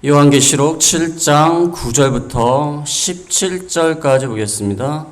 요한계시록 7장 9절부터 17절까지 보겠습니다.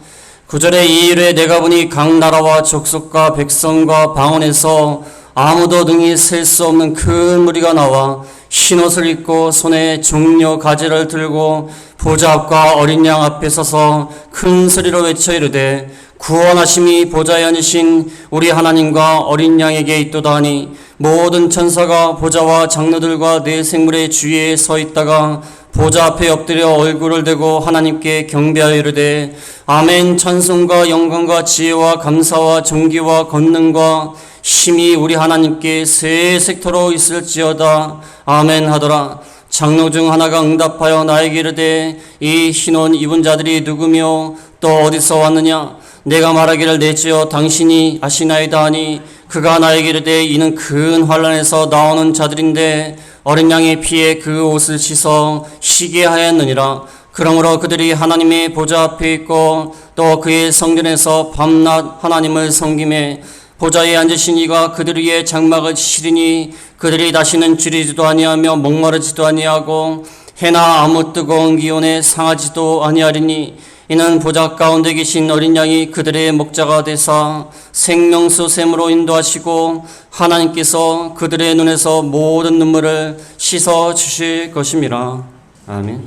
9절에 이 일에 내가 보니 각 나라와 족속과 백성과 방언에서 아무도 능히 셀 수 없는 큰 무리가 나와 흰옷을 입고 손에 종려 가지를 들고 보좌 앞과 어린 양 앞에 서서 큰 소리로 외쳐 이르되 구원하심이 보좌에 앉으신 우리 하나님과 어린 양에게 있도다 하니 모든 천사가 보좌와 장로들과 네 생물의 주위에 서 있다가 보좌 앞에 엎드려 얼굴을 대고 하나님께 경배하여 이르되 아멘. 찬송과 영광과 지혜와 감사와 존귀와 권능과 힘이 우리 하나님께 세세토록 있을지어다. 아멘 하더라. 장로 중 하나가 응답하여 나에게 이르되 이 흰옷 입은 자들이 누구며 또 어디서 왔느냐? 내가 말하기를 내지어 당신이 아시나이다 하니 그가 나에게 이르되 이는 큰 환난에서 나오는 자들인데 어린 양의 피에 그 옷을 씻어 희게 하였느니라. 그러므로 그들이 하나님의 보좌 앞에 있고 또 그의 성전에서 밤낮 하나님을 섬기매 보좌에 앉으신 이가 그들 위에 장막을 치리니 그들이 다시는 줄이지도 아니하며 목마르지도 아니하고 해나 아무 뜨거운 기온에 상하지도 아니하리니 이는 보좌 가운데 계신 어린 양이 그들의 목자가 되사 생명수 샘으로 인도하시고 하나님께서 그들의 눈에서 모든 눈물을 씻어 주실 것임이라. 아멘.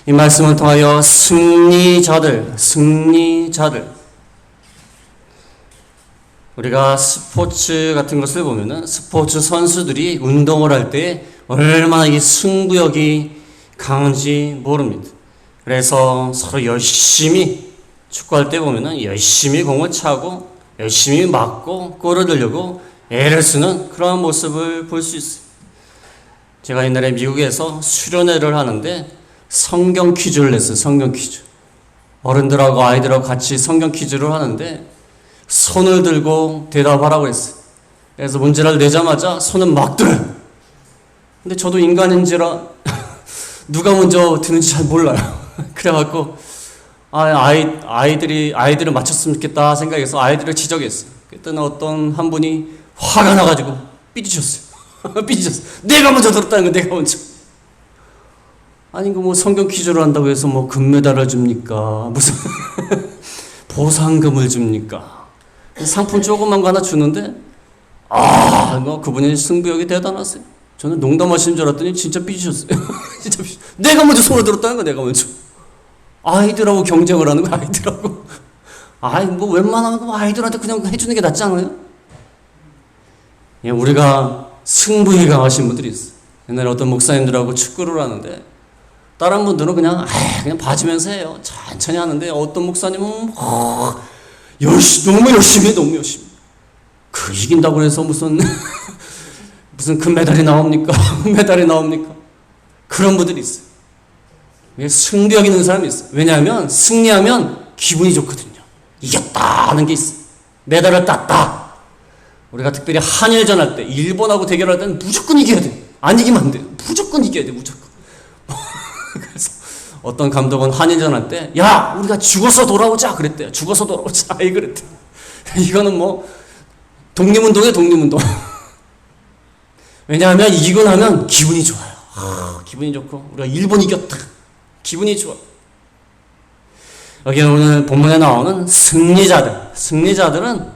이 말씀을 통하여 승리자들 우리가 스포츠 같은 것을 보면은 스포츠 선수들이 운동을 할 때 얼마나 이 승부욕이 강한지 모릅니다. 그래서 서로 열심히 축구할 때 보면은 열심히 공을 차고 열심히 맞고 골을 넣으려고 애를 쓰는 그런 모습을 볼 수 있어요. 제가 옛날에 미국에서 수련회를 하는데 성경 퀴즈를 냈어요. 성경 퀴즈. 어른들하고 아이들하고 같이 성경 퀴즈를 하는데 손을 들고 대답하라고 했어요. 그래서 문제를 내자마자 손을 막 들어요. 근데 저도 인간인지라 누가 먼저 드는지 잘 몰라요. 그래갖고 아이들을 맞췄으면 좋겠다 생각해서 아이들을 지적했어요. 그때는 어떤 한 분이 화가 나가지고 삐지셨어요. 삐지셨어요. 내가 먼저 들었다는 거 내가 먼저. 아니 뭐 성경 퀴즈를 한다고 해서 뭐 금메달을 줍니까? 무슨 보상금을 줍니까? 상품 조그만 거 하나 주는데 그분의 승부욕이 대단하세요. 저는 농담하시는 줄 알았더니 진짜 삐지셨어요. 진짜 삐지셨어요. 내가 먼저 손을 들었다는 거 내가 먼저. 아이들하고 경쟁을 하는 거야. 아이들하고. 뭐 웬만하면 아이들한테 그냥 해주는 게 낫지 않아요? 예, 우리가 승부에 강하신 분들이 있어요. 옛날에 어떤 목사님들하고 축구를 하는데 다른 분들은 그냥 봐주면서 해요. 천천히 하는데 어떤 목사님은 너무 열심히 해. 그 이긴다고 해서 무슨 금메달이 나옵니까? 메달이 나옵니까? 그런 분들이 있어요. 승부욕 있는 사람이 있어요. 왜냐하면 승리하면 기분이 좋거든요. 이겼다는 게 있어요. 메달을 땄다. 우리가 특별히 한일전 할 때, 일본하고 대결할 때는 무조건 이겨야 돼. 안 이기면 안 돼요. 무조건 이겨야 돼. 무조건. 그래서 어떤 감독은 한일전 할 때, 야, 우리가 죽어서 돌아오자 그랬대요. 죽어서 돌아오자. 그랬대요. 이거는 뭐 독립운동이에요. 독립운동. 왜냐하면 이기고 나면 기분이 좋아요. 기분이 좋고 우리가 일본 이겼다. 기분이 좋아. 여기 오늘 본문에 나오는 승리자들은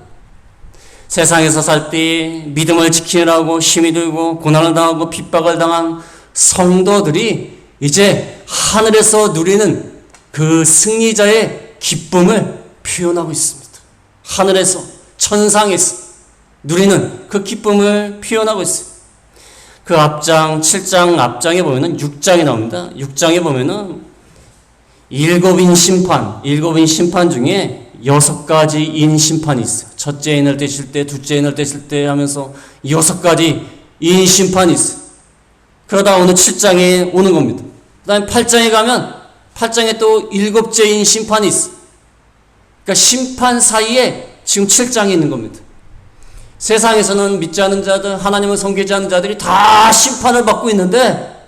세상에서 살 때 믿음을 지키느라고 힘이 들고 고난을 당하고 핍박을 당한 성도들이 이제 하늘에서 누리는 그 승리자의 기쁨을 표현하고 있습니다. 하늘에서 천상에서 누리는 그 기쁨을 표현하고 있어요. 그 앞장 7장 앞장에 보면은 6장이 나옵니다. 6장에 보면은 일곱인 심판 중에 6가지인 심판이 있어요. 첫째 인을 떼실 때, 둘째 인을 떼실 때 하면서 6가지 인 심판이 있어요. 그러다 오늘 7장에 오는 겁니다. 그 다음에 8장에 가면 8장에 또 7째 인 심판이 있어요. 그러니까 심판 사이에 지금 7장이 있는 겁니다. 세상에서는 믿지 않는 자들, 하나님을 섬기지 않는 자들이 다 심판을 받고 있는데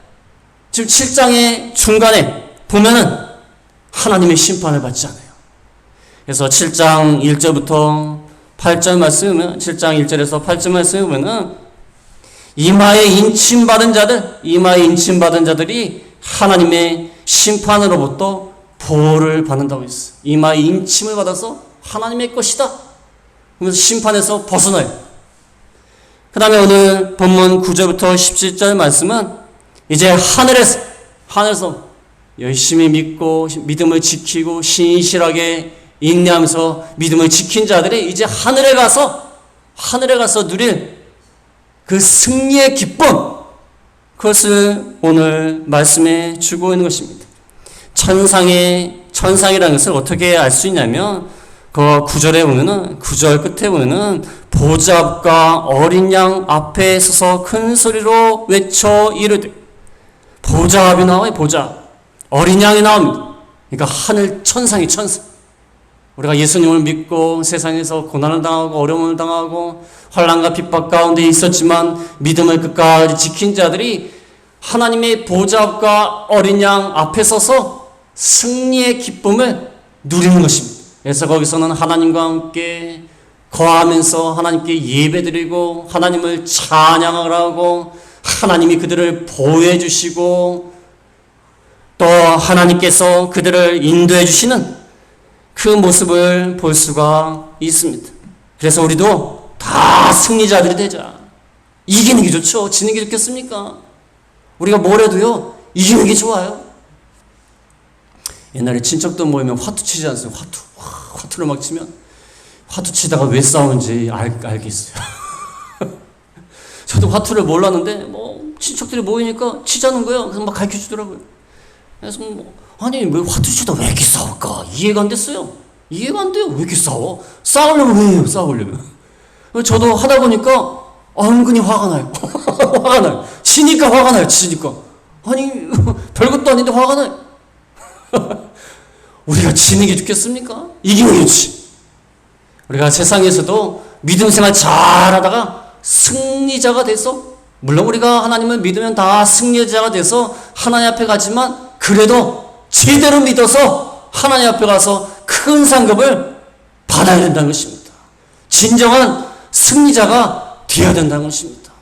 지금 7장의 중간에 보면은 하나님의 심판을 받지 않아요. 그래서 7장 1절부터 8절 말씀을 7장 1절에서 8절 말씀을 보면은 이마에 인침받은 자들이 하나님의 심판으로부터 보호를 받는다고 했어요. 이마에 인침을 받아서 하나님의 것이다. 그러면서 심판에서 벗어나요. 그 다음에 오늘 본문 9절부터 17절 말씀은 이제 하늘에서 열심히 믿고 믿음을 지키고 신실하게 인내하면서 믿음을 지킨 자들이 이제 하늘에 가서 누릴 그 승리의 기쁨, 그것을 오늘 말씀해 주고 있는 것입니다. 천상이라는 것을 어떻게 알 수 있냐면 그 9절 끝에 보면은 보좌 앞과 어린 양 앞에 서서 큰 소리로 외쳐 이르되, 보좌 앞이 나와요. 보좌 어린 양이 나옵니다. 그러니까 하늘 천사. 우리가 예수님을 믿고 세상에서 고난을 당하고 어려움을 당하고 환난과 핍박 가운데 있었지만 믿음을 끝까지 지킨 자들이 하나님의 보좌 앞과 어린 양 앞에 서서 승리의 기쁨을 누리는 것입니다. 그래서 거기서는 하나님과 함께 거하면서 하나님께 예배드리고 하나님을 찬양하고 하나님이 그들을 보호해 주시고 또 하나님께서 그들을 인도해 주시는 그 모습을 볼 수가 있습니다. 그래서 우리도 다 승리자들이 되자. 이기는 게 좋죠. 지는 게 좋겠습니까? 우리가 뭘 해도요, 이기는 게 좋아요. 옛날에 친척들 모이면 화투 치지 않습니까? 화투를 막 치면 화투 치다가 왜 싸우는지 알겠어요. 저도 화투를 몰랐는데 친척들이 모이니까 치자는 거예요. 그래서 막 가르쳐 주더라고요. 그래서 아니 왜 화투 치다 왜 이렇게 싸울까? 이해가 안 됐어요. 이해가 안 돼요. 왜 이렇게 싸워? 싸우려면 왜 해요? 싸우려면. 저도 하다 보니까 은근히 화가 나요. 화가 나요. 치니까 화가 나요. 치니까. 아니 별것도 아닌데 화가 나요. 우리가 지는 게 좋겠습니까? 이기는 게 좋지. 우리가 세상에서도 믿음 생활 잘하다가 승리자가 돼서, 물론 우리가 하나님을 믿으면 다 승리자가 돼서 하나님 앞에 가지만 그래도 제대로 믿어서 하나님 앞에 가서 큰 상급을 받아야 된다는 것입니다. 진정한 승리자가 되어야 된다는 것입니다.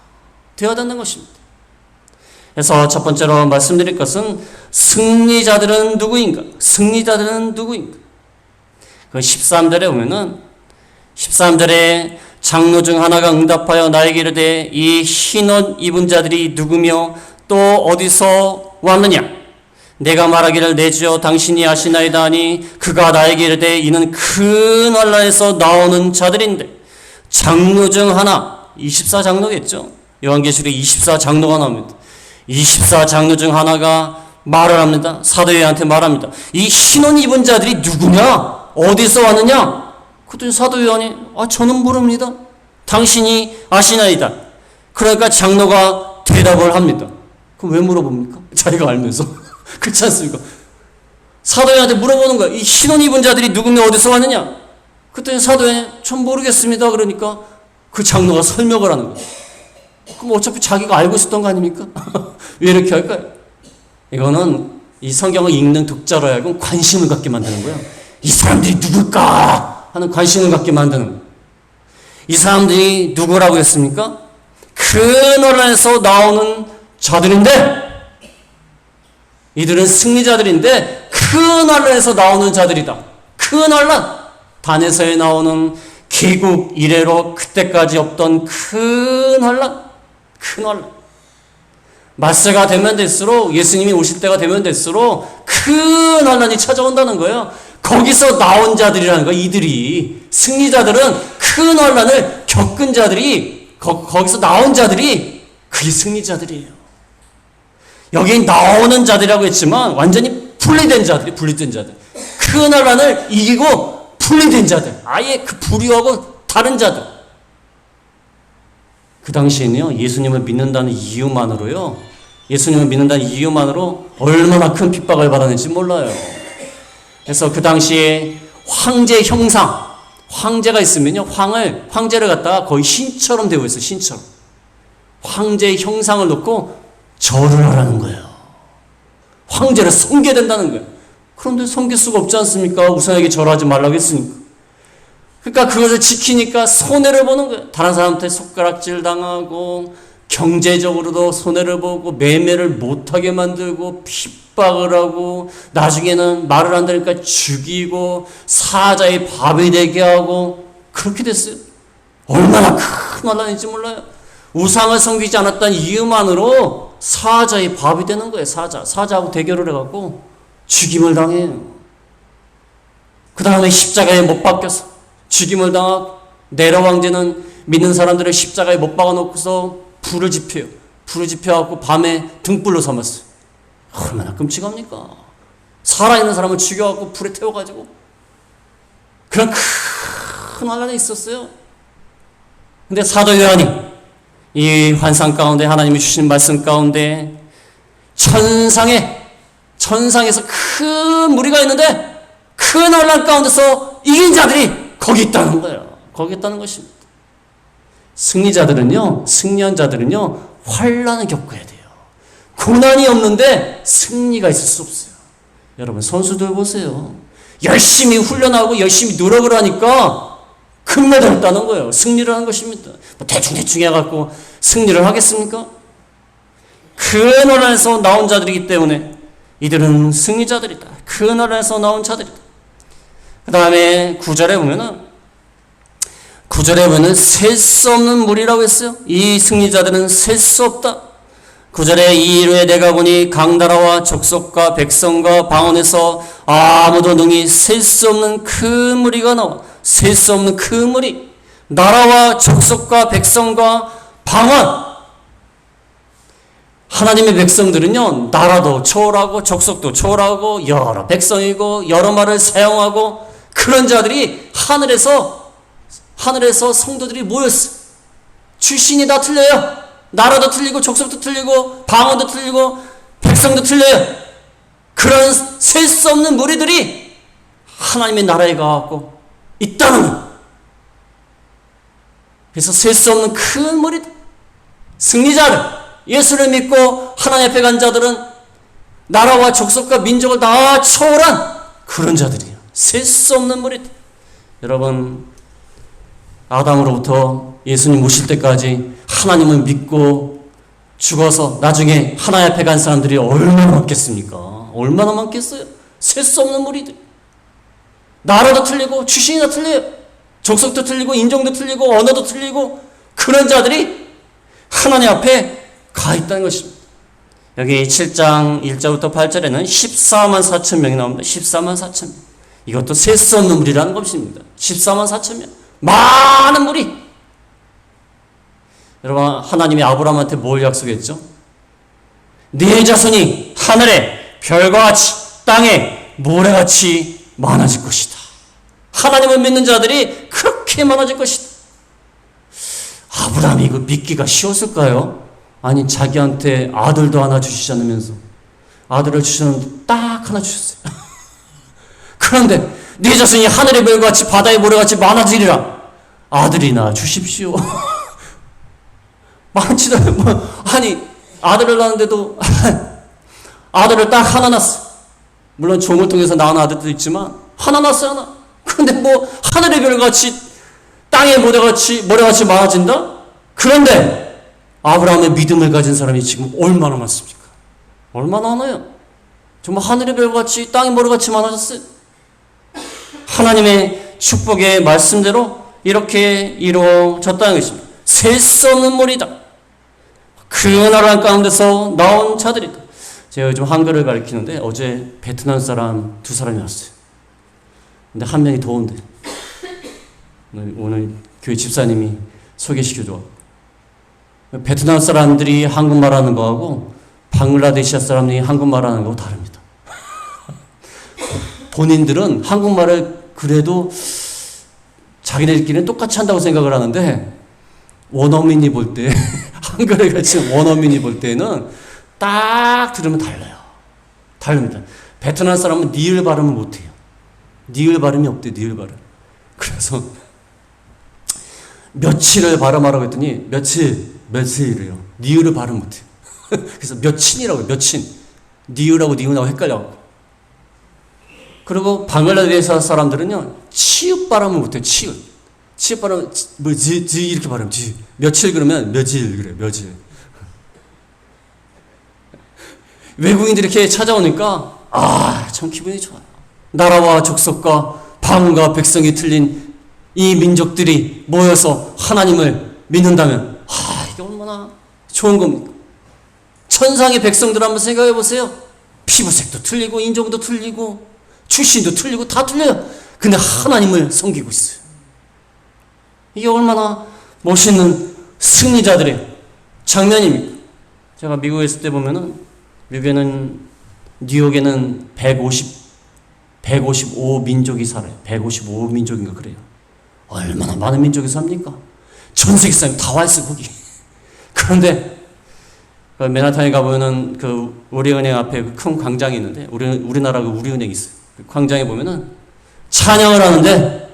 그래서 첫 번째로 말씀드릴 것은 승리자들은 누구인가? 그 13절에 보면은 13절에 장로 중 하나가 응답하여 나에게 이르되 이 흰 옷 입은 자들이 누구며 또 어디서 왔느냐? 내가 말하기를 내 주여 당신이 아시나이다 하니 그가 나에게 이르되 이는 큰 환난에서 나오는 자들인데, 장로 중 하나, 24장로겠죠. 요한계시록에 24장로가 나옵니다. 24장로 중 하나가 말을 합니다. 사도요한한테 말합니다. 이 흰옷 입은 자들이 누구냐? 어디서 왔느냐? 그랬더니 사도요한이 저는 모릅니다. 당신이 아시나이다. 그러니까 장로가 대답을 합니다. 그럼 왜 물어봅니까? 자기가 알면서. 그렇지 않습니까? 사도요한한테 물어보는 거야. 이 흰옷 입은 자들이 누구며 어디서 왔느냐? 그랬더니 사도요한이 전 모르겠습니다. 그러니까 그 장로가 설명을 하는 거예요. 그럼 어차피 자기가 알고 있었던 거 아닙니까? 왜 이렇게 할까요? 이거는 이 성경을 읽는 독자로 하여금 관심을 갖게 만드는 거예요. 이 사람들이 누굴까 하는 관심을 갖게 만드는 거예요. 이 사람들이 누구라고 했습니까? 큰 환난에서 나오는 자들인데, 이들은 승리자들인데 큰 환난에서 나오는 자들이다. 큰 환난, 단에서에 나오는 개국 이래로 그때까지 없던 큰 환난. 맞세가 되면 될수록, 예수님이 오실 때가 되면 될수록 큰 환난이 찾아온다는 거예요. 거기서 나온 자들이라는 거예요. 이들이, 승리자들은 큰 환난을 겪은 자들이, 거기서 나온 자들이 그게 승리자들이에요. 여기 나오는 자들이라고 했지만 완전히 분리된 자들. 큰 환난을 이기고 분리된 자들, 아예 그 불의하고 다른 자들. 그 당시에는요, 예수님을 믿는다는 이유만으로 얼마나 큰 핍박을 받았는지 몰라요. 그래서 그 당시에 황제 형상, 황제가 있으면요, 황제를 갖다가 거의 신처럼 되어 있어요. 신처럼. 황제의 형상을 놓고 절을 하라는 거예요. 황제를 섬겨야 된다는 거예요. 그런데 섬길 수가 없지 않습니까? 우상에게 절하지 말라고 했으니까. 그러니까 그것을 지키니까 손해를 보는 거예요. 다른 사람한테 손가락질 당하고 경제적으로도 손해를 보고 매매를 못하게 만들고 핍박을 하고 나중에는 말을 안 들으니까 죽이고 사자의 밥이 되게 하고 그렇게 됐어요. 얼마나 큰 환난인지 몰라요. 우상을 섬기지 않았던 이유만으로 사자의 밥이 되는 거예요. 사자하고 대결을 해갖고 죽임을 당해요. 그 다음에 십자가에 못 박혀서 죽임을 당하고 네로 황제는 믿는 사람들을 십자가에 못 박아놓고서 불을 지펴요. 불을 지펴갖고 밤에 등불로 삼았어요. 얼마나 끔찍합니까? 살아있는 사람을 죽여갖고 불에 태워가지고 그런 큰 환난이 있었어요. 근데 사도 요한이 이 환상 가운데 하나님이 주신 말씀 가운데 천상에서 큰 무리가 있는데 큰 환난 가운데서 이긴 자들이 거기 있다는 거예요. 거기 있다는 것입니다. 승리한 자들은요 환난을 겪어야 돼요. 고난이 없는데 승리가 있을 수 없어요. 여러분 선수들 보세요. 열심히 훈련하고 열심히 노력을 하니까 금메달을 따는 거예요. 승리를 하는 것입니다. 뭐 대충 해갖고 승리를 하겠습니까? 큰 환난에서 나온 자들이기 때문에 이들은 승리자들이다. 큰 환난에서 나온 자들이다. 그 다음에 9절에 보면은 셀 수 없는 무리라고 했어요. 이 승리자들은 셀 수 없다. 9절에 이 일후에 내가 보니 강나라와 족속과 백성과 방언에서 아무도 능히 셀 수 없는 큰 무리가 나와. 셀 수 없는 큰 무리. 나라와 족속과 백성과 방언. 하나님의 백성들은요 나라도 초월하고 족속도 초월하고 여러 백성이고 여러 말을 사용하고 그런 자들이 하늘에서 성도들이 모였어요. 출신이 다 틀려요. 나라도 틀리고 족속도 틀리고 방언도 틀리고 백성도 틀려요. 그런 셀 수 없는 무리들이 하나님의 나라에 가갖고 있다는 거예요. 그래서 셀 수 없는 큰 무리들, 승리자들, 예수를 믿고 하나님 앞에 간 자들은 나라와 족속과 민족을 다 초월한 그런 자들이에요. 셀 수 없는 무리들. 여러분 아담으로부터 예수님 오실 때까지 하나님을 믿고 죽어서 나중에 하나님 앞에 간 사람들이 얼마나 많겠습니까? 얼마나 많겠어요? 셀 수 없는 무리들. 나라도 틀리고 출신이 다 틀려요. 족속도 틀리고 인종도 틀리고 언어도 틀리고 그런 자들이 하나님 앞에 가 있다는 것입니다. 여기 7장 1절부터 8절에는 14만 4천 명이 나옵니다. 14만 4천 명. 이것도 셀 수 없는 무리라는 것입니다. 14만 4천 명. 많은 무리. 여러분 하나님이 아브라함한테 뭘 약속했죠? 네 자손이 하늘에 별과 같이 땅에 모래같이 많아질 것이다. 하나님을 믿는 자들이 그렇게 많아질 것이다. 아브라함이 이거 믿기가 쉬웠을까요? 아니 자기한테 아들도 하나 주시지 않으면서 아들을 주셨는데 딱 하나 주셨어요. 그런데 네 자손이 하늘의 별같이 바다의 모래같이 많아지리라. 아들이나 주십시오. 많지도 않고 아니 아들을 낳았는데도 아들을 딱 하나 낳았어. 물론 종을 통해서 낳은 아들도 있지만 하나 낳았어요. 하나. 그런데 뭐 하늘의 별같이 땅의 모래같이 많아진다? 그런데 아브라함의 믿음을 가진 사람이 지금 얼마나 많습니까? 얼마나 많아요? 정말 하늘의 별같이 땅의 모래같이 많아졌어요. 하나님의 축복의 말씀대로 이렇게 이루어졌다는 것입니다. 셀 수 없는 무리다. 그 나라 가운데서 나온 자들이다. 제가 요즘 한글을 가르치는데 어제 베트남 사람 2사람이 왔어요. 근데 한 명이 더운데 오늘 교회 집사님이 소개시켜줘. 베트남 사람들이 한국말 하는 거하고 방글라데시아 사람들이 한국말 하는 거하고 다릅니다. 본인들은 한국말을 그래도 자기네들끼리는 똑같이 한다고 생각을 하는데 원어민이 볼 때 한글을 가르치는 원어민이 볼 때는 딱 들으면 달라요. 다릅니다. 베트남 사람은 니을 발음을 못해요. 니을 발음이 없대요. 니을 발음. 그래서 며칠을 발음하라고 했더니 며칠이래요. 니을을 발음 못해요. 그래서 며친이라고 해요. 며친. 니을하고 니은하고 헷갈려갖고. 그리고 방글라데시 사람들은요 치읓 발음을 못해요. 치읓 발음 뭐 지 이렇게 발음. 지 며칠 그러면 며칠 그래. 며칠. 외국인들이 이렇게 찾아오니까 참 기분이 좋아요. 나라와 족속과 방언과 백성이 틀린 이 민족들이 모여서 하나님을 믿는다면 이게 얼마나 좋은 겁니까? 천상의 백성들 한번 생각해 보세요. 피부색도 틀리고 인종도 틀리고 출신도 틀리고 다 틀려요. 근데 하나님을 섬기고 있어요. 이게 얼마나 멋있는 승리자들의 장면입니까? 제가 미국에 있을 때 보면은, 미국에는, 뉴욕에는 155 민족이 살아요. 155 민족인가 그래요. 얼마나 많은 민족이 삽니까? 전 세계 사람이 다 와 있어, 거기. 그런데, 맨하탄에 가보면은 우리은행 앞에 큰 광장이 있는데, 우리나라 우리은행이 있어요. 그 광장에 보면은 찬양을 하는데,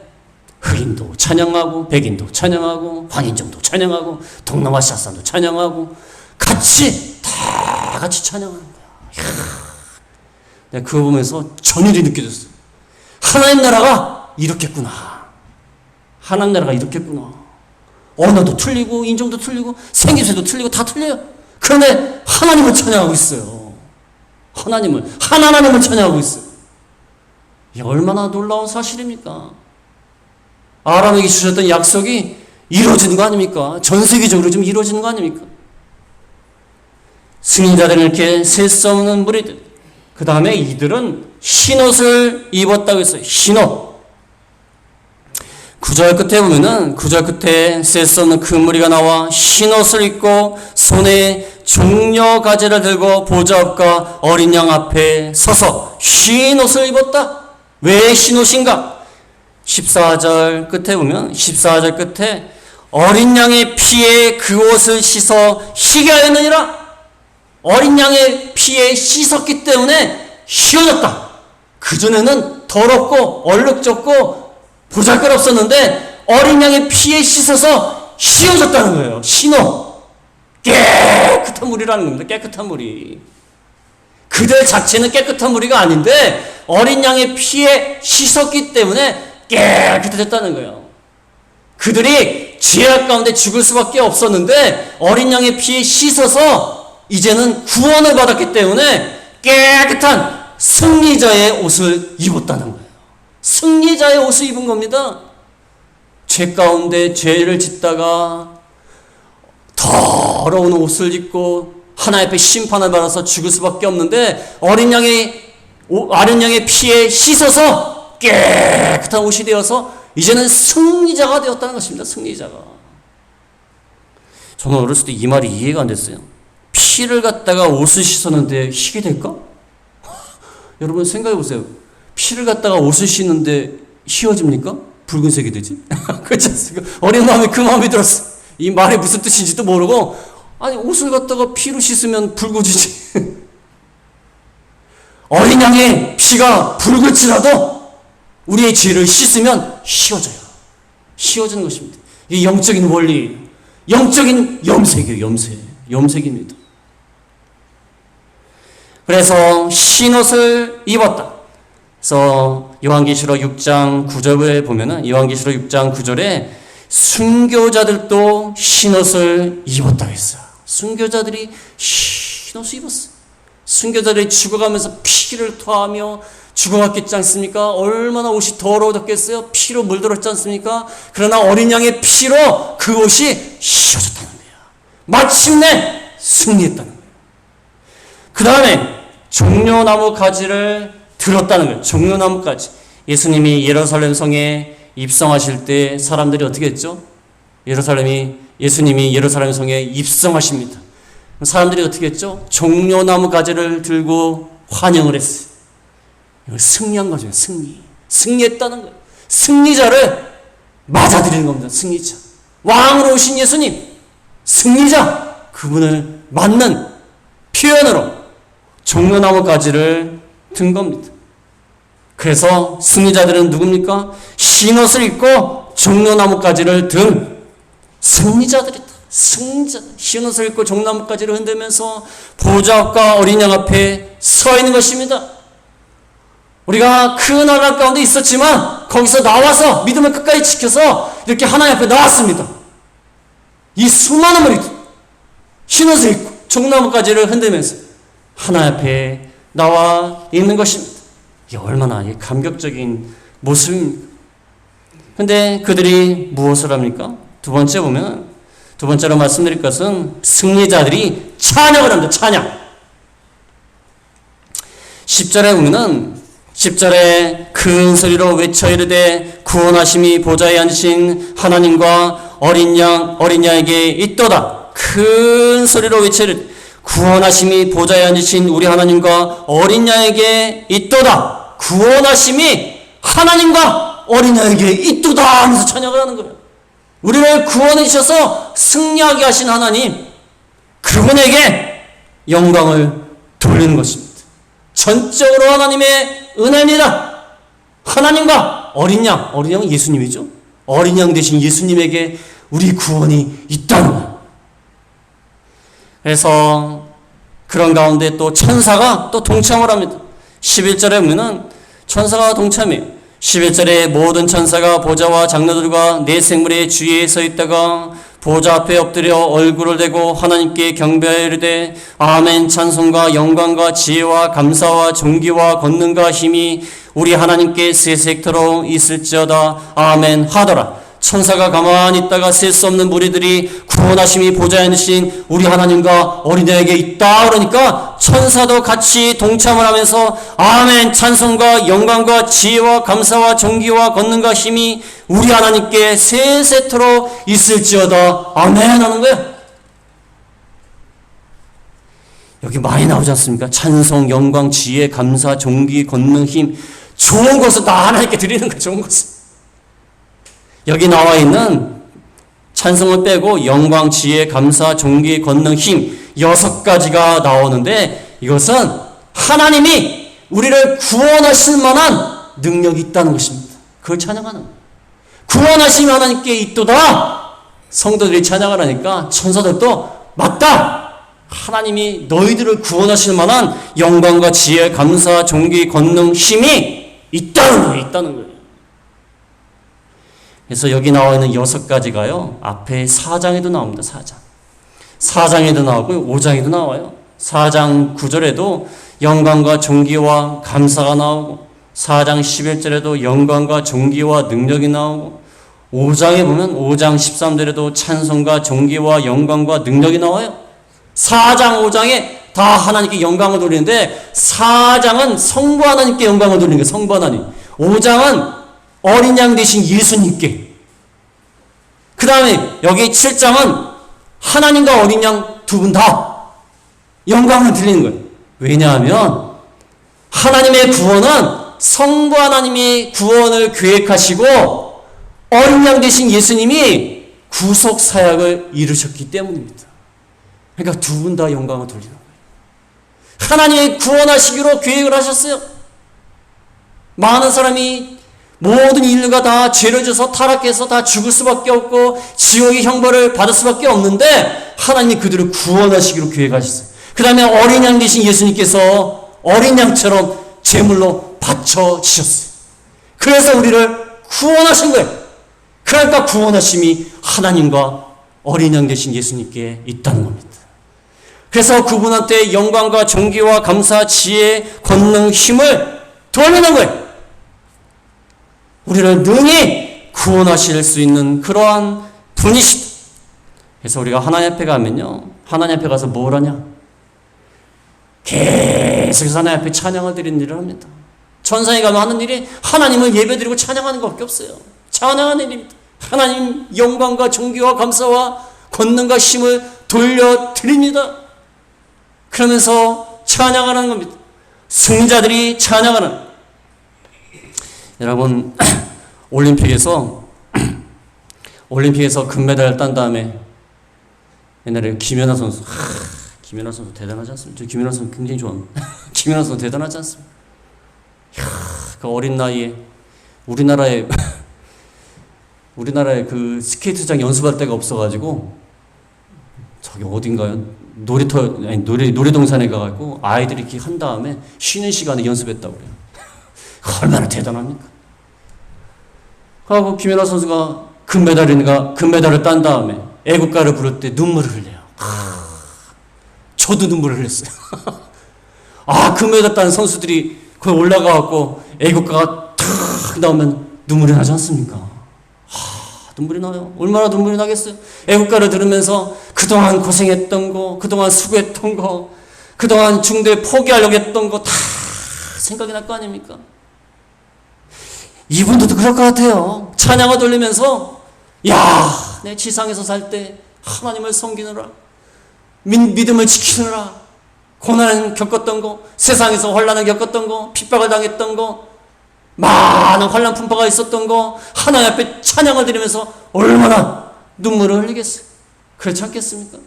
흑인도 찬양하고, 백인도 찬양하고, 황인종도 찬양하고, 동남아시아 사람도 찬양하고, 다 같이 찬양하는 거야. 내가 그거 보면서 전율이 느껴졌어요. 하나님 나라가 이렇겠구나. 하나님 나라가 이렇겠구나. 언어도 틀리고, 인종도 틀리고, 생김새도 틀리고, 다 틀려요. 그런데 하나님을 찬양하고 있어요. 하나님을 찬양하고 있어요. 이게 얼마나 놀라운 사실입니까? 아브라함에게 주셨던 약속이 이루어지는 거 아닙니까? 전 세계적으로 좀 이루어지는 거 아닙니까? 승리자들은 이렇게 셀 수 없는 무리들. 그 다음에 이들은 흰옷을 입었다고 했어요. 흰옷. 9절 끝에 보면은 9절 끝에 셀 수 없는 그 무리가 나와 흰옷을 입고 손에 종려 가지를 들고 보좌 앞과 어린 양 앞에 서서 흰옷을 입었다. 왜 흰옷인가? 14절 끝에 보면 14절 끝에 어린 양의 피에 그 옷을 씻어 희게 하였느니라. 어린 양의 피에 씻었기 때문에 희어졌다. 그전에는 더럽고 얼룩졌고 보잘것없었는데 어린 양의 피에 씻어서 희어졌다는 거예요. 신호. 깨끗한 물이라는 겁니다. 깨끗한 물이. 그들 자체는 깨끗한 무리가 아닌데 어린 양의 피에 씻었기 때문에 깨끗해졌다는 거예요. 그들이 죄악 가운데 죽을 수밖에 없었는데 어린 양의 피에 씻어서 이제는 구원을 받았기 때문에 깨끗한 승리자의 옷을 입었다는 거예요. 승리자의 옷을 입은 겁니다. 죄 가운데 죄를 짓다가 더러운 옷을 입고 하나님 앞에 심판을 받아서 죽을 수밖에 없는데 어린 양의 피에 씻어서 깨끗한 옷이 되어서 이제는 승리자가 되었다는 것입니다. 승리자가. 저는 어렸을 때 이 말이 이해가 안 됐어요. 피를 갖다가 옷을 씻었는데 희게 될까? 여러분 생각해 보세요. 피를 갖다가 옷을 씻는데 희어집니까? 붉은색이 되지? 그렇지 않습니까? 어린 마음에 그 마음이 들었어. 이 말이 무슨 뜻인지도 모르고 아니 옷을 갖다가 피로 씻으면 붉어지지. 어린 양의 피가 붉을지라도 우리의 죄를 씻으면 희어져요. 희어지는 것입니다. 이 영적인 원리, 영적인 염색이에요. 염색입니다. 그래서 흰옷을 입었다. 그래서 요한계시록 6장 9절에 보면은 요한계시록 6장 9절에 순교자들도 흰옷을 입었다고 했어요. 순교자들이 흰옷을 입었어요. 순교자들이 죽어가면서 피를 토하며 죽어갔겠지 않습니까? 얼마나 옷이 더러워졌겠어요? 피로 물들었지 않습니까? 그러나 어린 양의 피로 그 옷이 휘어졌다는 거예요. 마침내 승리했다는 거예요. 그 다음에 종려나무 가지를 들었다는 거예요. 종려나무 가지. 예수님이 예루살렘 성에 입성하실 때 사람들이 어떻게 했죠? 예수님이 예루살렘 성에 입성하십니다. 사람들이 어떻게 했죠? 종려나무 가지를 들고 환영을 했어요. 이걸 승리한 거죠. 승리했다는 거예요. 승리자를 맞아들이는 겁니다. 승리자. 왕으로 오신 예수님. 승리자. 그분을 맞는 표현으로 종려나무 가지를 든 겁니다. 그래서 승리자들은 누굽니까? 흰옷을 입고 종려나무 가지를 든 승리자들이다. 승리자. 흰옷을 입고 종려나무 가지를 흔들면서 보좌 앞과 어린 양 앞에 서 있는 것입니다. 우리가 큰 나라 가운데 있었지만 거기서 나와서 믿음을 끝까지 지켜서 이렇게 하나님 앞에 나왔습니다. 이 수많은 무리들 흰옷을 입고 종려나무 가지를 흔들면서 하나님 앞에 나와 있는 것입니다. 이게 얼마나 감격적인 모습입니까? 근데 그들이 무엇을 합니까? 두 번째로 말씀드릴 것은 승리자들이 찬양을 합니다. 찬양. 10절에 보면은 10절에 큰 소리로 외쳐 이르되 구원하심이 보좌에 앉으신 하나님과 어린 양에게 있도다. 큰 소리로 외쳐 이르되 구원하심이 보좌에 앉으신 우리 하나님과 어린 양에게 있도다. 구원하심이 하나님과 어린 양에게 있도다 하면서 찬양을 하는 거예요. 우리를 구원해 주셔서 승리하게 하신 하나님, 그분에게 영광을 돌리는 것입니다. 전적으로 하나님의 은혜입니다. 하나님과 어린 양은 예수님이죠. 어린 양 대신 예수님에게 우리 구원이 있다는 거예요. 그래서 그런 가운데 또 천사가 또 동참을 합니다. 11절에 보면은 천사가 동참해요. 11절에 모든 천사가 보좌와 장로들과 네 생물의 주위에 서 있다가 보좌 앞에 엎드려 얼굴을 대고 하나님께 경배하여 이르되 아멘. 찬송과 영광과 지혜와 감사와 존귀와 권능과 힘이 우리 하나님께 세세토록 있을지어다. 아멘 하더라. 천사가 가만히 있다가 셀 수 없는 무리들이 구원하심이 보좌에 있으신 우리 하나님과 어린아이에게 있다 그러니까 천사도 같이 동참을 하면서 아멘. 찬송과 영광과 지혜와 감사와 존귀와 권능과 힘이 우리 하나님께 세세토록 있을지어다. 아멘 하는 거예요. 여기 많이 나오지 않습니까? 찬송, 영광, 지혜, 감사, 존귀, 권능, 힘. 좋은 것을 다 하나님께 드리는 거예요. 좋은 것을. 여기 나와 있는 찬송을 빼고 영광, 지혜, 감사, 존귀, 권능, 힘 6가지가 나오는데 이것은 하나님이 우리를 구원하실 만한 능력이 있다는 것입니다. 그걸 찬양하는 거예요. 구원하심이 하나님께 있도다. 성도들이 찬양을 하니까 천사들도 맞다. 하나님이 너희들을 구원하실 만한 영광과 지혜, 감사, 존귀, 권능, 힘이 있다는 거예요. 그래서 여기 나와 있는 6가지가요. 앞에 4장에도 나옵니다. 4장에도 나오고 5장에도 나와요. 4장 9절에도 영광과 존귀와 감사가 나오고 4장 11절에도 영광과 존귀와 능력이 나오고 5장에 보면 5장 13절에도 찬송과 존귀와 영광과 능력이 나와요. 4장 5장에 다 하나님께 영광을 돌리는데 4장은 성부 하나님께 영광을 돌리는 거예요. 성부 하나님. 5장은 어린 양 대신 예수님께. 그 다음에 여기 7장은 하나님과 어린 양 두 분 다 영광을 드리는 거예요. 왜냐하면 하나님의 구원은 성부 하나님이 구원을 계획하시고 어린 양 대신 예수님이 구속 사역을 이루셨기 때문입니다. 그러니까 두 분 다 영광을 돌리는 거예요. 하나님이 구원하시기로 계획을 하셨어요. 많은 사람이 모든 인류가 다 죄를 져서 타락해서 다 죽을 수밖에 없고 지옥의 형벌을 받을 수밖에 없는데 하나님이 그들을 구원하시기로 계획하셨어요. 그 다음에 어린 양 되신 예수님께서 어린 양처럼 제물로 바쳐지셨어요. 그래서 우리를 구원하신 거예요. 그러니까 구원하심이 하나님과 어린 양 되신 예수님께 있다는 겁니다. 그래서 그분한테 영광과 존귀와 감사, 지혜, 권능, 힘을 돌리는 거예요. 우리를 능히 구원하실 수 있는 그러한 분이시다. 그래서 우리가 하나님 앞에 가면요. 하나님 앞에 가서 뭘 하냐? 계속해서 하나님 앞에 찬양을 드리는 일을 합니다. 천상에 가면 하는 일이 하나님을 예배드리고 찬양하는 것밖에 없어요. 찬양하는 일입니다. 하나님 영광과 존귀와 감사와 권능과 힘을 돌려드립니다. 그러면서 찬양하는 겁니다. 승자들이 찬양하는. 여러분 올림픽에서 금메달을 딴 다음에 옛날에 김연아 선수 대단하지 않습니까? 저 김연아 선수 굉장히 좋아합니다. 김연아 선수 대단하지 않습니까? 그 어린 나이에 우리나라에 그 스케이트장 연습할 데가 없어가지고 저기 어딘가요? 놀이동산에 가가지고 아이들이 이렇게 한 다음에 쉬는 시간에 연습했다고 그래요. 얼마나 대단합니까? 하고 김연아 선수가 금메달을 딴 다음에 애국가를 부를 때 눈물을 흘려요. 저도 눈물을 흘렸어요. 금메달 딴 선수들이 거기 올라가갖고 애국가가 탁 나오면 눈물이 나지 않습니까? 눈물이 나요. 얼마나 눈물이 나겠어요? 애국가를 들으면서 그동안 고생했던 거, 그동안 수고했던 거, 그동안 중대 포기하려고 했던 거 다 생각이 날 거 아닙니까? 이분들도 그럴 것 같아요. 찬양을 돌리면서 내 지상에서 살 때 하나님을 섬기느라 믿음을 지키느라 고난을 겪었던 거, 세상에서 환난을 겪었던 거, 핍박을 당했던 거, 많은 환난 풍파가 있었던 거 하나님 앞에 찬양을 드리면서 얼마나 눈물을 흘리겠어요? 그렇지 않겠습니까?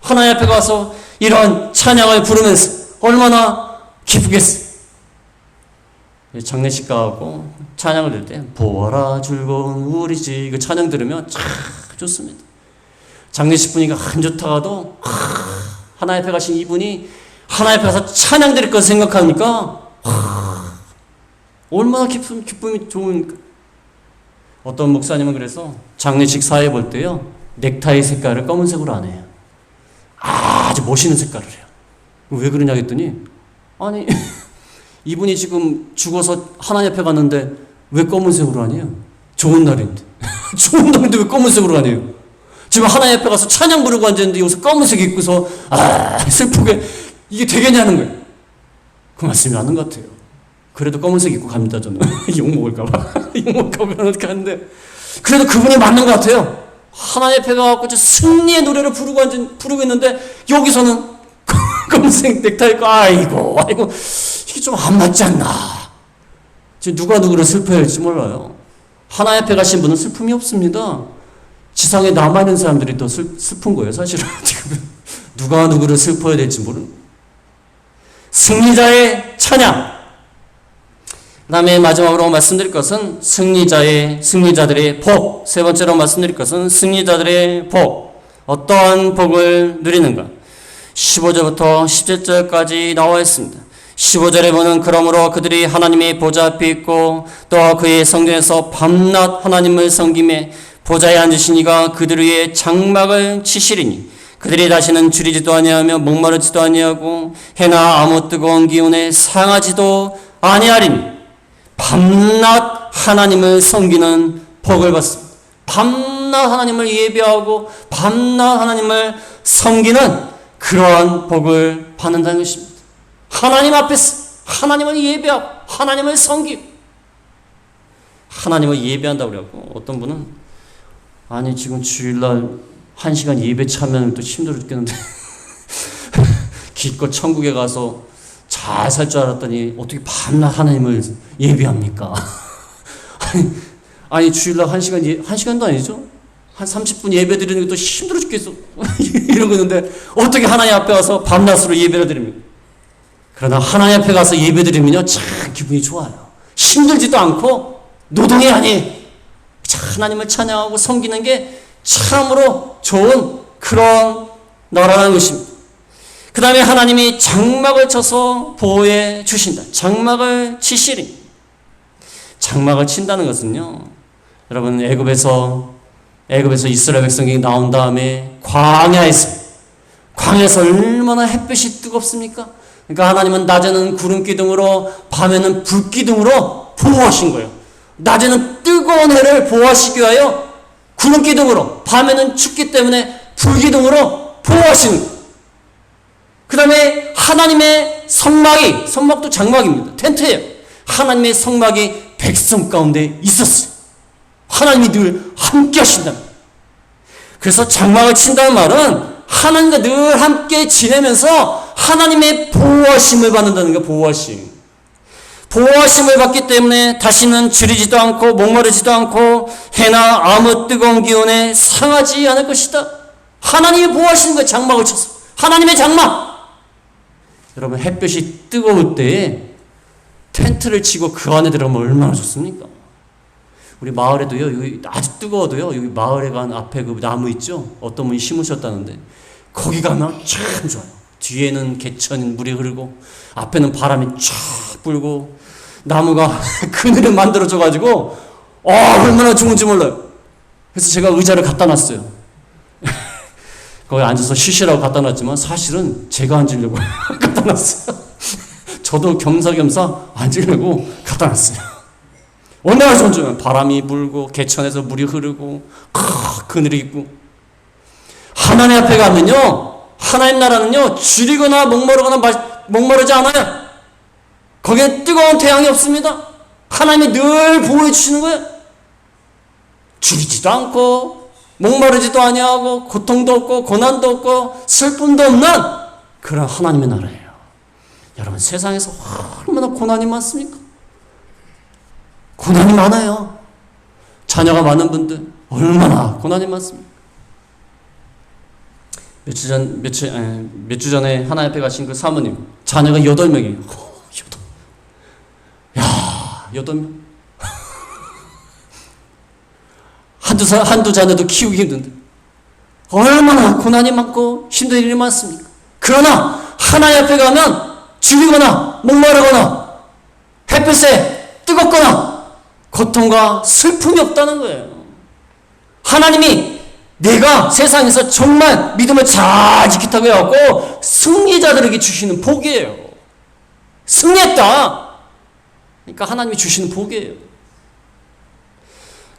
하나님 앞에 가서 이러한 찬양을 부르면서 얼마나 기쁘겠어요? 장례식 가고 찬양을 들을 때 보아라 즐거운 우리 집 그 찬양 들으면 참 좋습니다. 장례식 분위기가 안 좋다가도 하나님 앞에 가신 이분이 하나님 앞에 가서 찬양 드릴 걸 생각하니까 얼마나 기쁨이 좋은. 어떤 목사님은 그래서 장례식 사회 볼 때요 넥타이 색깔을 검은색으로 안 해요. 아주 멋있는 색깔을 해요. 왜 그러냐 했더니 아니 이분이 지금 죽어서 하나님 앞에 갔는데 왜 검은색으로 하냐요? 좋은 날인데 좋은 날인데 왜 검은색으로 하냐요? 지금 하나님 앞에 가서 찬양 부르고 앉았는데 여기서 검은색 입고서 슬프게 이게 되겠냐는 거예요. 그 말씀이 맞는 것 같아요. 그래도 검은색 입고 갑니다 저는. 욕먹을까봐 욕먹을까봐 이렇게 하는데 그래도 그분이 맞는 것 같아요. 하나님 앞에 가서 승리의 노래를 부르고 있는데 여기서는 검은색 넥타이 입고 아이고 이게 좀 안 맞지 않나. 지금 누가 누구를 슬퍼야 할지 몰라요. 하나님 앞에 가신 분은 슬픔이 없습니다. 지상에 남아있는 사람들이 더 슬픈 거예요 사실은. 누가 누구를 슬퍼야 될지 모르는 승리자의 찬양. 그 다음에 마지막으로 말씀드릴 것은 승리자들의 복. 세 번째로 말씀드릴 것은 승리자들의 복. 어떠한 복을 누리는가. 15절부터 17절까지 나와 있습니다. 15절에 보면 그러므로 그들이 하나님의 보좌 앞에 있고 또 그의 성전에서 밤낮 하나님을 섬기매 보좌에 앉으신 이가 그들 위에 장막을 치시리니 그들이 다시는 줄이지도 아니하며 목마르지도 아니하고 해나 아무 뜨거운 기운에 상하지도 아니하리니 밤낮 하나님을 섬기는 복을 받습니다. 밤낮 하나님을 예배하고 밤낮 하나님을 섬기는 그러한 복을 받는다는 것입니다. 하나님 앞에서 하나님을 예배하고 하나님을 섬기고 하나님을 예배한다고 그래갖고 어떤 분은 아니 지금 주일날 1시간 예배 참여하면 또 힘들어 죽겠는데 기껏 천국에 가서 잘 살 줄 알았더니 어떻게 밤낮 하나님을 예배합니까? 아니 주일날 1시간도 아니죠? 한 30분 예배 드리는 것도 힘들어 죽겠어. 이러고 있는데 어떻게 하나님 앞에 와서 밤낮으로 예배를 드립니까? 그러나 하나님 앞에 가서 예배 드리면요 참 기분이 좋아요. 힘들지도 않고 노동이 아니에요. 하나님을 찬양하고 섬기는 게 참으로 좋은 그런 나라라는 것입니다. 그 다음에 하나님이 장막을 쳐서 보호해 주신다. 장막을 치시리. 장막을 친다는 것은요 여러분 애굽에서 이스라엘 백성이 나온 다음에 광야에서 얼마나 햇볕이 뜨겁습니까? 그러니까 하나님은 낮에는 구름 기둥으로 밤에는 불 기둥으로 보호하신 거예요. 낮에는 뜨거운 해를 보호하시기 위하여 구름 기둥으로, 밤에는 춥기 때문에 불 기둥으로 보호하시는 거예요. 그 다음에 하나님의 성막도 장막입니다. 텐트예요. 하나님의 성막이 백성 가운데 있었어요. 하나님이 늘 함께 하신다. 그래서 장막을 친다는 말은 하나님과 늘 함께 지내면서 하나님의 보호하심을 받는다는 거예요. 보호하심을 받기 때문에 다시는 줄이지도 않고 목마르지도 않고 해나 아무 뜨거운 기운에 상하지 않을 것이다. 하나님이 보호하시는 거예요. 장막을 쳐서. 하나님의 장막. 여러분 햇볕이 뜨거울 때에 텐트를 치고 그 안에 들어가면 얼마나 좋습니까? 우리 마을에도요, 여기 아주 뜨거워도요, 여기 마을에 간 앞에 그 나무 있죠? 어떤 분이 심으셨다는데, 거기 가면 참 좋아요. 뒤에는 개천 물이 흐르고, 앞에는 바람이 쫙 불고, 나무가 그늘을 만들어줘가지고, 얼마나 좋은지 몰라요. 그래서 제가 의자를 갖다 놨어요. 거기 앉아서 쉬시라고 갖다 놨지만, 사실은 제가 앉으려고 갖다 놨어요. 저도 겸사겸사 앉으려고 갖다 놨어요. 얼마나 존중해요. 바람이 불고 개천에서 물이 흐르고 그늘이 있고. 하나님 앞에 가면요, 하나님 나라는요 줄이거나 목마르지 않아요. 거기에 뜨거운 태양이 없습니다. 하나님이 늘 보호해 주시는 거예요. 줄이지도 않고 목마르지도 아니하고 고통도 없고 고난도 없고 슬픔도 없는 그런 하나님의 나라예요. 여러분, 세상에서 얼마나 고난이 많습니까? 고난이 많아요. 자녀가 많은 분들 얼마나 고난이 많습니까? 몇 주 전에 하나님 앞에 가신 그 사모님, 자녀가 8명이에요. 8명. 한두 자녀도 키우기 힘든데 얼마나 고난이 많고 힘든 일이 많습니까? 그러나 하나님 앞에 가면 죽이거나 목마르거나 햇볕에 뜨겁거나 고통과 슬픔이 없다는 거예요. 하나님이 내가 세상에서 정말 믿음을 잘 지켰다고 해갖고 승리자들에게 주시는 복이에요. 승리했다. 그러니까 하나님이 주시는 복이에요.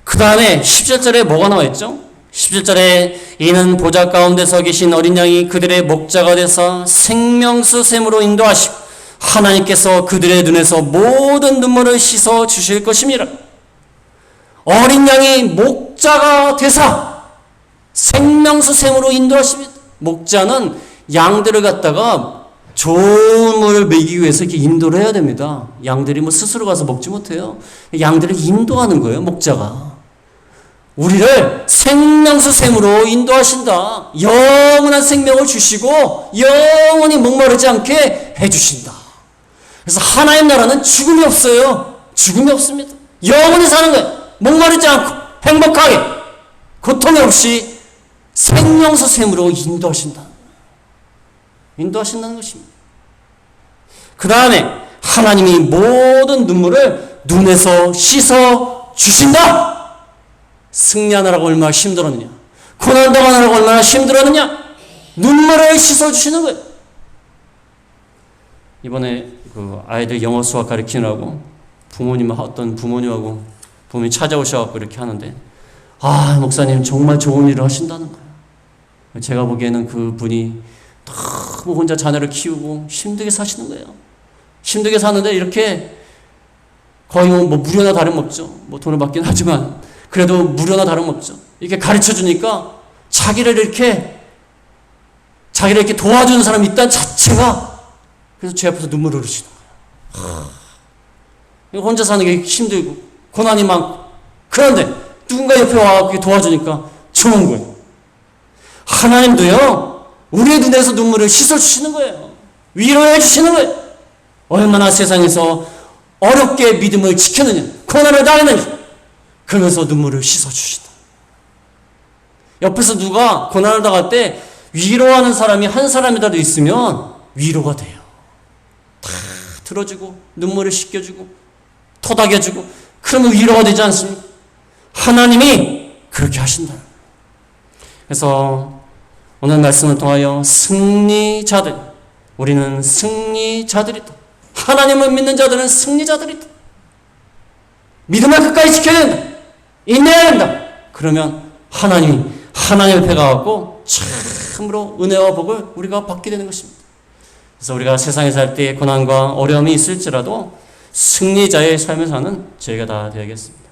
그 다음에 17절에 뭐가 나와 있죠? 17절에 이는 보좌 가운데서 계신 어린 양이 그들의 목자가 되사 생명수 샘으로 인도하시고 하나님께서 그들의 눈에서 모든 눈물을 씻어 주실 것임이라. 어린 양이 목자가 되사 생명수 샘으로 인도하십니다. 목자는 양들을 갖다가 좋은 물을 먹이기 위해서 이렇게 인도를 해야 됩니다. 양들이 뭐 스스로 가서 먹지 못해요. 양들을 인도하는 거예요, 목자가. 우리를 생명수 샘으로 인도하신다. 영원한 생명을 주시고 영원히 목마르지 않게 해주신다. 그래서 하나님 나라는 죽음이 없어요. 죽음이 없습니다. 영원히 사는 거예요. 목마르지 않고 행복하게 고통이 없이 생명수 샘으로 인도하신다는 것입니다. 그 다음에 하나님이 모든 눈물을 눈에서 씻어 주신다. 승리하느라고 얼마나 힘들었느냐, 고난당하느라고 얼마나 힘들었느냐, 눈물을 씻어 주시는 거예요. 이번에 그 아이들 영어 수학 가르치느라고 어떤 부모님하고 부모님이 찾아오셔서 이렇게 하는데, 목사님 정말 좋은 일을 하신다는 거예요. 제가 보기에는 그 분이 너무 혼자 자녀를 키우고 힘들게 사시는 거예요. 힘들게 사는데 이렇게 거의 뭐 무료나 다름없죠. 뭐 돈을 받긴 하지만 그래도 무료나 다름없죠. 이렇게 가르쳐 주니까 자기를 이렇게 도와주는 사람이 있다는 자체가, 그래서 제 앞에서 눈물을 흘리시는 거예요. 혼자 사는 게 힘들고 고난이 많고, 그런데 누군가 옆에 와서 도와주니까 좋은 거예요. 하나님도요, 우리의 눈에서 눈물을 씻어주시는 거예요. 위로해 주시는 거예요. 얼마나 세상에서 어렵게 믿음을 지켰느냐, 고난을 당했느냐, 그러면서 눈물을 씻어주신다. 옆에서 누가 고난을 당할 때 위로하는 사람이 한 사람이라도 있으면 위로가 돼요. 다 들어주고 눈물을 씻겨주고 토닥여주고, 그러면 위로가 되지 않습니까? 하나님이 그렇게 하신다. 그래서 오늘 말씀을 통하여 우리는 승리자들이다. 하나님을 믿는 자들은 승리자들이다. 믿음을 끝까지 지켜야 된다. 인내해야 된다. 그러면 하나님 앞에 가갖고 참으로 은혜와 복을 우리가 받게 되는 것입니다. 그래서 우리가 세상에 살 때 고난과 어려움이 있을지라도 승리자의 삶을 사는 저희가 다 되어야겠습니다.